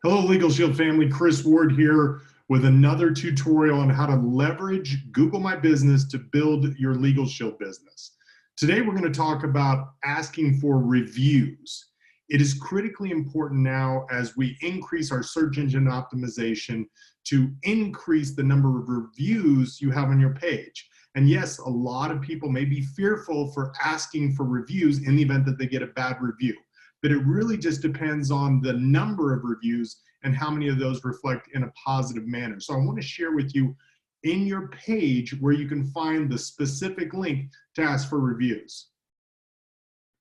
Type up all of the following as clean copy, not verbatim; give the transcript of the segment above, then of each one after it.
Hello, LegalShield family. Chris Ward here with another tutorial on how to leverage Google My Business to build your LegalShield business. Today, we're going to talk about asking for reviews. It is critically important now as we increase our search engine optimization to increase the number of reviews you have on your page. And yes, a lot of people may be fearful for asking for reviews in the event that they get a bad review. But it really just depends on the number of reviews and how many of those reflect in a positive manner. So I want to share with you in your page where you can find the specific link to ask for reviews.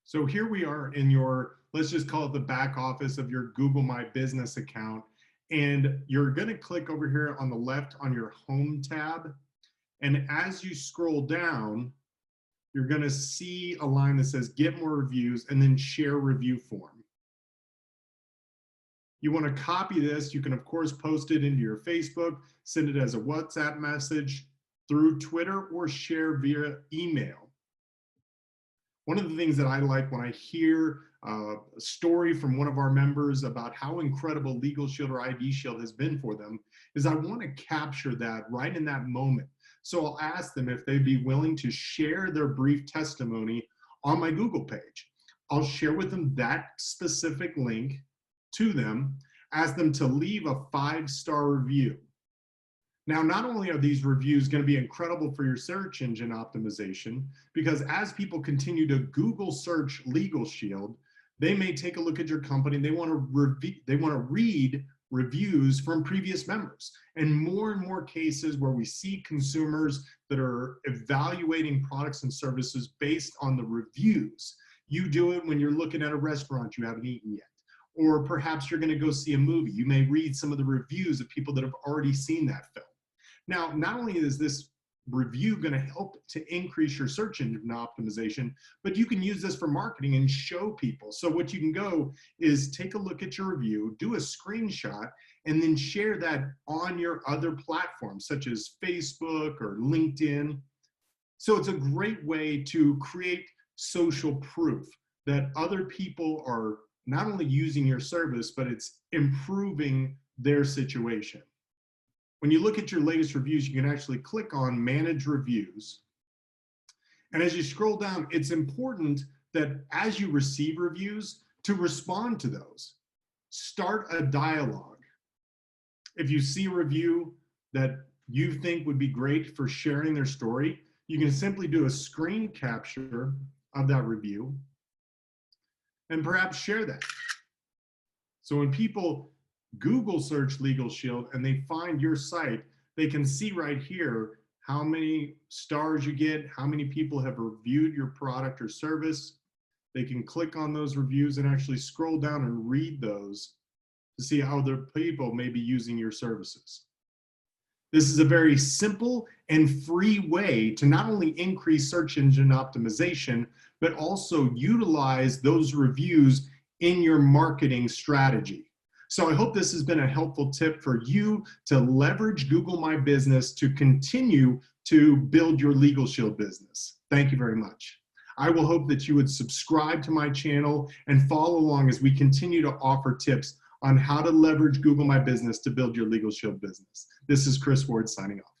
So here we are in your, let's just call it the back office of your Google My Business account. And you're going to click over here on the left on your Home tab. And as you scroll down, you're going to see a line that says get more reviews and then share review form. You want to copy this. You can, of course, post it into your Facebook, send it as a WhatsApp message through Twitter, or share via email. One of the things that I like when I hear a story from one of our members about how incredible LegalShield or ID Shield has been for them is I want to capture that right in that moment. So I'll ask them if they'd be willing to share their brief testimony on my Google page. I'll share with them that specific link to them, ask them to leave a 5-star review. Now, not only are these reviews going to be incredible for your search engine optimization, because as people continue to Google search LegalShield, they may take a look at your company. They want to read reviews from previous members. And more cases where we see consumers that are evaluating products and services based on the reviews. You do it when you're looking at a restaurant you haven't eaten yet. Or perhaps you're going to go see a movie. You may read some of the reviews of people that have already seen that film. Now, not only is this review going to help to increase your search engine optimization, but you can use this for marketing and show people. So what you can go is take a look at your review, do a screenshot, and then share that on your other platforms, such as Facebook or LinkedIn. So it's a great way to create social proof that other people are not only using your service, but it's improving their situation. When you look at your latest reviews, you can actually click on Manage Reviews. And as you scroll down, it's important that as you receive reviews, to respond to those. Start a dialogue. If you see a review that you think would be great for sharing their story, you can simply do a screen capture of that review and perhaps share that. So when people Google search LegalShield and they find your site, they can see right here how many stars you get, how many people have reviewed your product or service. They can click on those reviews and actually scroll down and read those to see how other people may be using your services. This is a very simple and free way to not only increase search engine optimization, but also utilize those reviews in your marketing strategy. So I hope this has been a helpful tip for you to leverage Google My Business to continue to build your LegalShield business. Thank you very much. I will hope that you would subscribe to my channel and follow along as we continue to offer tips on how to leverage Google My Business to build your LegalShield business. This is Chris Ward signing off.